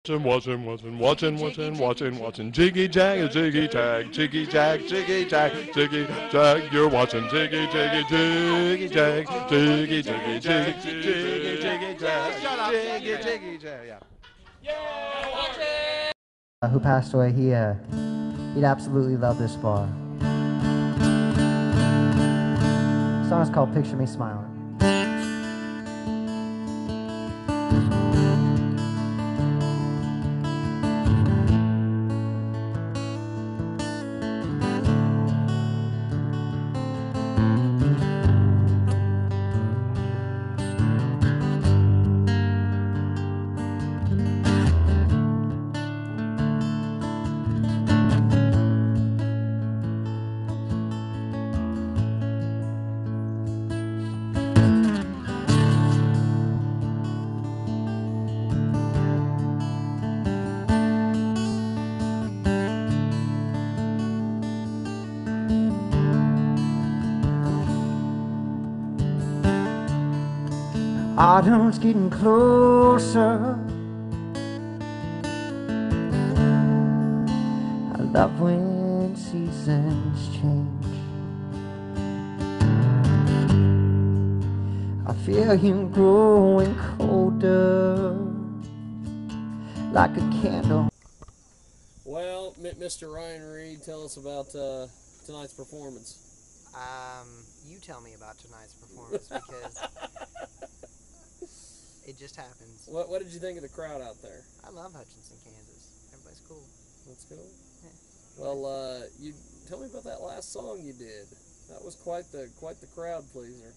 Watching Jiggy Jag, Jiggy Jag, Jiggy Jag, Jiggy Jag, Jiggy Jag. You're watching Jiggy Jaggy, Jiggy Jag, Jiggy Jiggy, Jiggy Jiggy, Jiggy Jag, Jiggy Jiggy Jag. Yeah. Who passed away, he'd absolutely love this bar. The song is called Picture Me Smiling. Autumn's getting closer. I love when seasons change. I feel you growing colder, like a candle. Well, Mr. Ryan Reid, tell us about tonight's performance. You tell me about tonight's performance because it just happens. What did you think of the crowd out there? I love Hutchinson, Kansas. Everybody's cool. That's cool. Yeah. Well, you tell me about that last song you did. That was quite the crowd pleaser.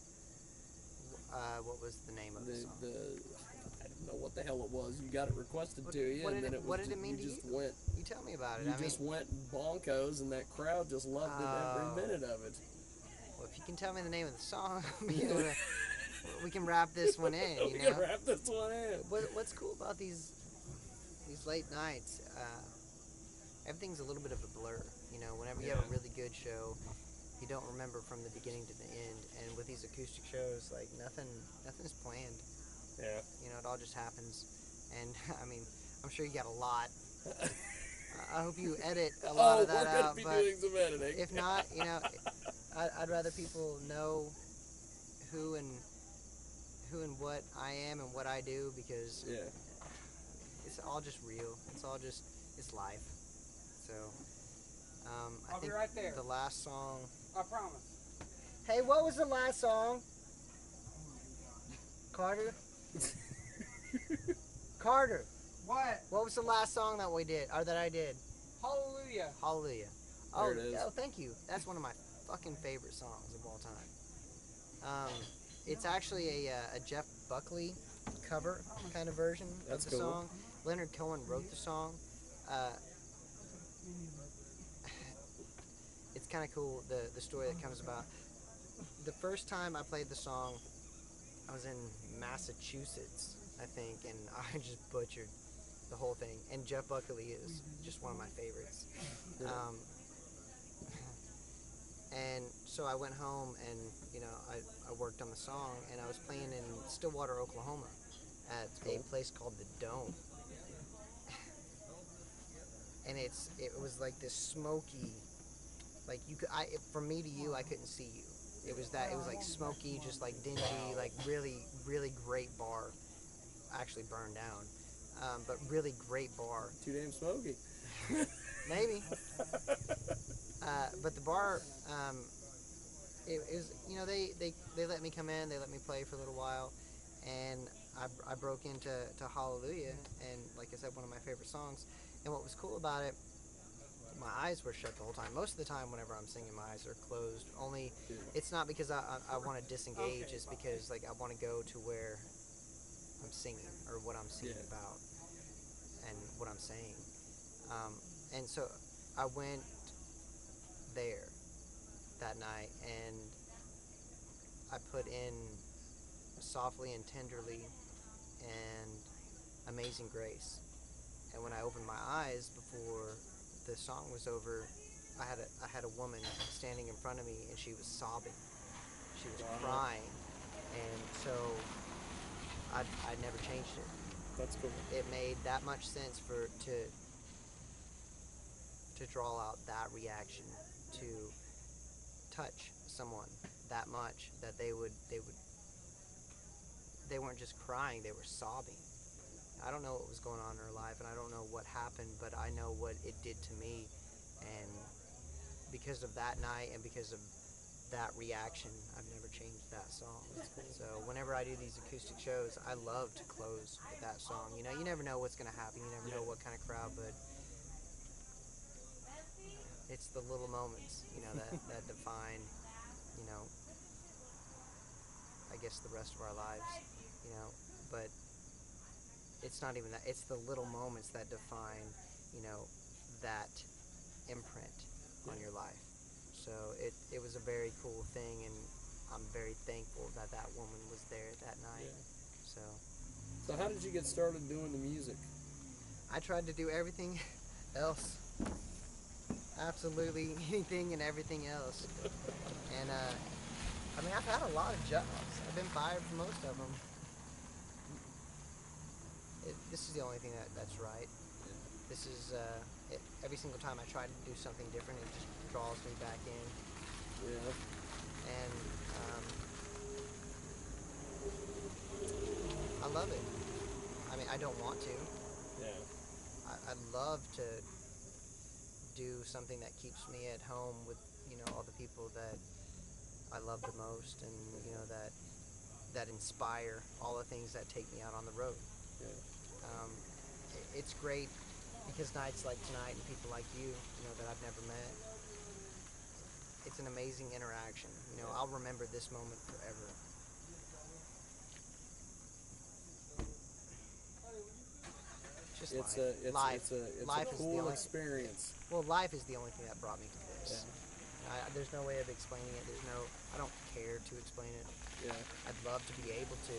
What was the name of the song? I don't know what the hell it was. You got it requested to you, and then what did it mean to you? Went. You tell me about it. You just went bonkos, and that crowd just loved it every minute of it. Well, if you can tell me the name of the song, we can wrap this one in. We can wrap this one in. What's cool about these late nights? Everything's a little bit of a blur. You know, whenever you have a really good show, you don't remember from the beginning to the end. And with these acoustic shows, like nothing's planned. Yeah. You know, it all just happens. And I mean, I'm sure you got a lot. I hope you edit a lot of that out. We're gonna be doing some editing. If not, you know, I'd rather people know who and what I am and what I do, because it's all just real. It's life. So I'll be right there. The last song. I promise. Hey, what was the last song? Carter? Carter. What? What was the last song that we did, or that I did? Hallelujah. Hallelujah. There it is. Oh, thank you. That's one of my fucking favorite songs of all time. It's actually a Jeff Buckley cover kind of version of the song. Leonard Cohen wrote the song. It's kind of cool, the story that comes about. The first time I played the song, I was in Massachusetts, I think, and I just butchered the whole thing. And Jeff Buckley is just one of my favorites. And so I went home and, you know, I worked on the song, and I was playing in Stillwater, Oklahoma at a place called The Dome. And it was like this smoky, like from me to you, I couldn't see you. It was like smoky, just like dingy, like really, really great bar. Actually burned down, but really great bar. Too damn smoky. Maybe. But the bar, it was, you know, they let me come in, they let me play for a little while, and I broke into Hallelujah, and like I said, one of my favorite songs. And what was cool about it, my eyes were shut the whole time. Most of the time, whenever I'm singing, my eyes are closed. Only, it's not because I want to disengage. It's because, like, I want to go to where I'm singing, or what I'm singing about, and what I'm saying. And so I went there that night, and I put in Softly and Tenderly and Amazing Grace. And when I opened my eyes before the song was over, I had a woman standing in front of me, and she was sobbing. She was crying, and so I never changed it. That's cool. It made that much sense to draw out that reaction, to touch someone that much that they weren't just crying, they were sobbing. I don't know what was going on in her life, and I don't know what happened, but I know what it did to me, and because of that night and because of that reaction, I've never changed that song. So whenever I do these acoustic shows, I love to close with that song. You know, you never know what's going to happen. You never know what kind of crowd, but it's the little moments, you know, that define, you know, I guess the rest of our lives, you know, but it's not even that. It's the little moments that define, you know, that imprint on your life. So it was a very cool thing, and I'm very thankful that that woman was there that night. Yeah. So So how did you get started doing the music? I tried to do everything else. Absolutely anything and everything else. And I mean, I've had a lot of jobs. I've been fired for most of them. This is the only thing that's right. This is every single time I try to do something different, it just draws me back in. Yeah. And I love it. I mean, I don't want to. Yeah. I'd love to do something that keeps me at home with, you know, all the people that I love the most, and you know that inspire all the things that take me out on the road. Yeah. It's great because nights like tonight and people like you know, that I've never met, it's an amazing interaction. You know, I'll remember this moment forever. Just life. It's Life a is the cool only experience. Well, life is the only thing that brought me to this. Yeah. There's no way of explaining it. I don't care to explain it. Yeah. I'd love to be able to,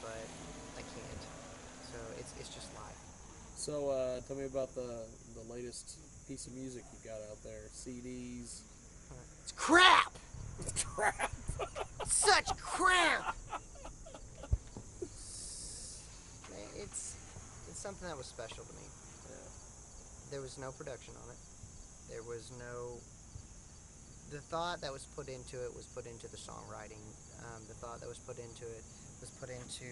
but I can't. So it's just life. So tell me about the latest piece of music you got out there. CDs. It's crap. Crap. Such crap. It's something that was special to me. Yeah. There was no production on it. There was no. The thought that was put into it was put into the songwriting. The thought that was put into it was put into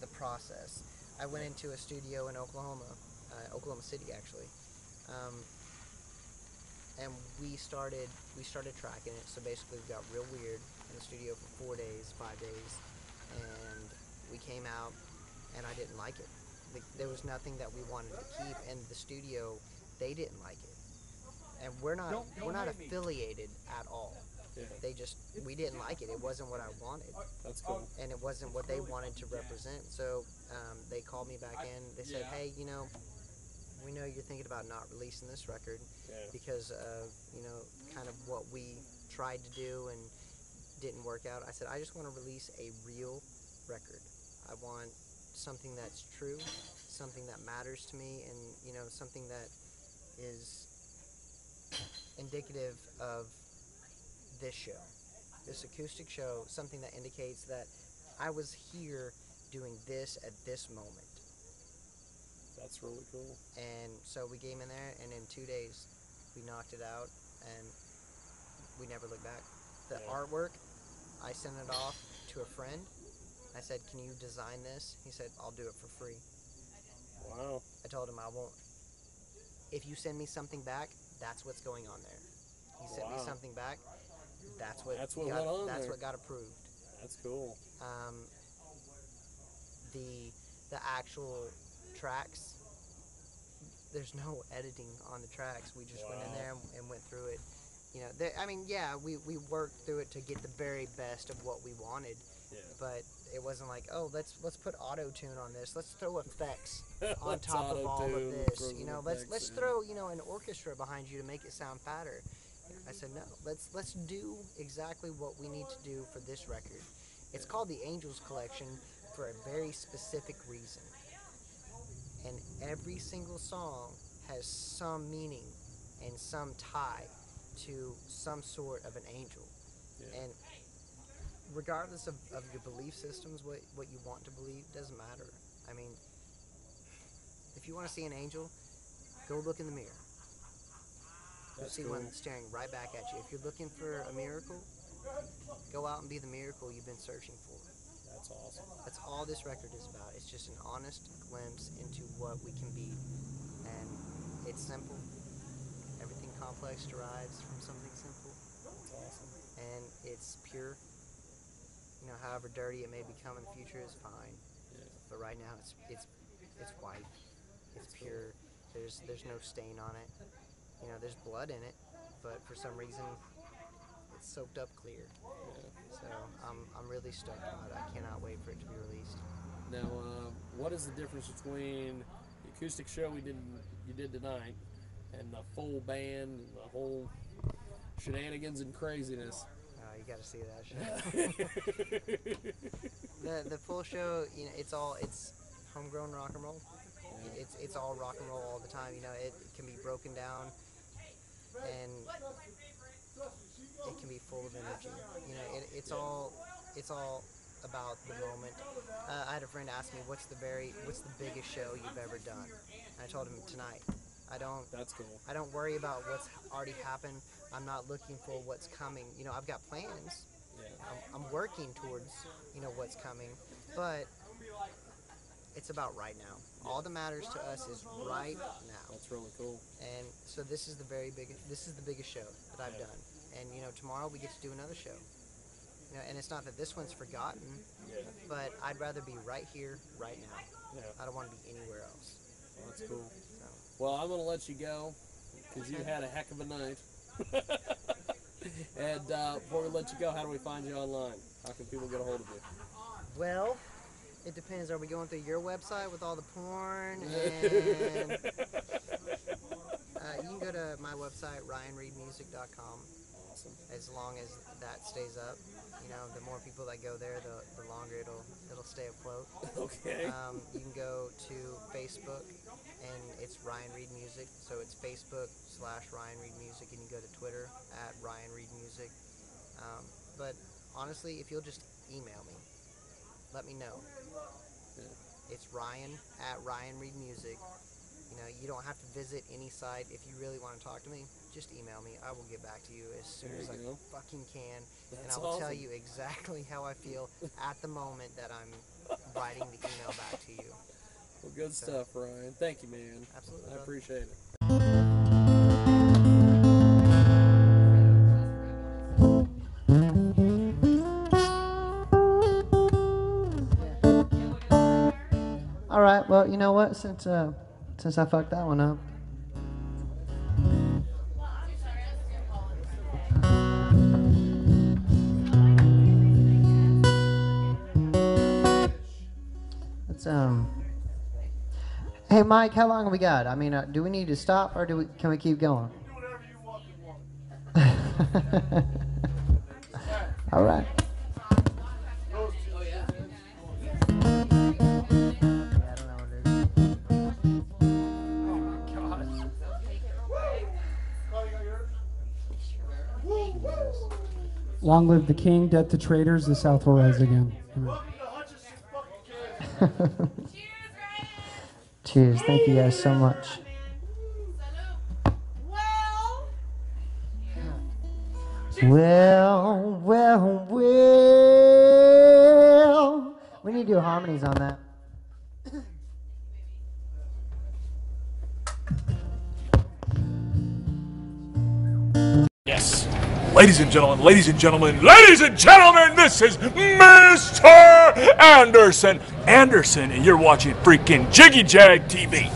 the process. I went into a studio in Oklahoma City actually, and we started tracking it. So basically, we got real weird in the studio for 4 days, 5 days, and we came out, and I didn't like it. There was nothing that we wanted to keep, and the studio, they didn't like it. And we're not affiliated at all. Yeah. We didn't like it. It wasn't what I wanted. That's cool. And it wasn't what they wanted to represent. So they called me back in. They said, hey, you know, we know you're thinking about not releasing this record because of, you know, kind of what we tried to do and didn't work out. I said, I just want to release a real record. I want something that's true, something that matters to me, and, you know, something that is indicative of this show, this acoustic show, something that indicates that I was here doing this at this moment. That's really cool. And so we came in there, and in 2 days we knocked it out, and we never looked back. The artwork, I sent it off to a friend. I said, can you design this? He said, I'll do it for free. Wow. I told him I won't. If you send me something back, that's what's going on there. He sent me something back. That's what got approved. That's cool. The actual tracks, there's no editing on the tracks. We just went in there and went through it. You know, we worked through it to get the very best of what we wanted. Yeah. But it wasn't like, oh, let's put auto-tune on this. Let's throw effects on top of all of this. You know, let's throw, you know, an orchestra behind you to make it sound fatter. I said, no, let's do exactly what we need to do for this record. It's called the Angels Collection for a very specific reason. And every single song has some meaning and some tie to some sort of an angel. Yeah. And regardless of your belief systems, what you want to believe, doesn't matter. I mean, If you want to see an angel, go look in the mirror. You'll see one staring right back at you. If you're looking for a miracle, go out and be the miracle you've been searching for. That's awesome. That's all this record is about. It's just an honest glimpse into what we can be. And it's simple. Everything complex derives from something simple. That's awesome. And it's pure. You know, however dirty it may become in the future is fine. Yeah. But right now it's white. It's pure. There's no stain on it. You know, there's blood in it, but for some reason it's soaked up clear. Yeah. So I'm really stoked about it. I cannot wait for it to be released. Now, what is the difference between the acoustic show you did tonight and the full band and the whole shenanigans and craziness? You got to see that show. the full show, you know, it's homegrown rock and roll. Yeah. It's all rock and roll all the time. You know, it can be broken down and it can be full of energy. You know, it's all about the moment. I had a friend ask me, what's the biggest show you've ever done? And I told him tonight. That's cool. I don't worry about what's already happened. I'm not looking for what's coming. You know, I've got plans. Yeah. I'm working towards, you know, what's coming, but it's about right now. All that matters to us is right now. That's really cool. And so this is the biggest show that I've done. And you know, tomorrow we get to do another show. You know, and it's not that this one's forgotten, but I'd rather be right here, right now. Yeah. I don't want to be anywhere else. Well, that's cool. So. Well, I'm gonna let you go because you had a heck of a night. And before we let you go, how do we find you online? How can people get a hold of you? Well, it depends. Are we going through your website with all the porn? And you can go to my website, ryanreidmusic.com. Awesome. As long as that stays up, you know, the more people that go there, the longer it'll stay afloat. Okay. You can go to Facebook, and it's Ryan Reid Music. So it's Facebook/Ryan Reid Music, and you go to Twitter @Ryan Reid Music. But honestly, if you'll just email me, let me know. Yeah. It's Ryan @Ryan Reid Music. You know, you don't have to visit any site. If you really want to talk to me, just email me. I will get back to you as soon as I fucking can. And I will tell you exactly how I feel at the moment that I'm writing the email back to you. Well, good stuff, Ryan. Thank you, man. Absolutely. I appreciate it. All right. Well, you know what? Since I fucked that one up. Let's Hey, Mike, how long have we got? I mean, do we need to stop or can we keep going? Do whatever you want. All right. Long live the king, death to traitors, the South will rise again. Amen. Cheers. Thank you guys so much. Well. We need to do harmonies on that. Yes. Ladies and gentlemen, this is Mr. Anderson. And you're watching freaking Jiggy Jag TV.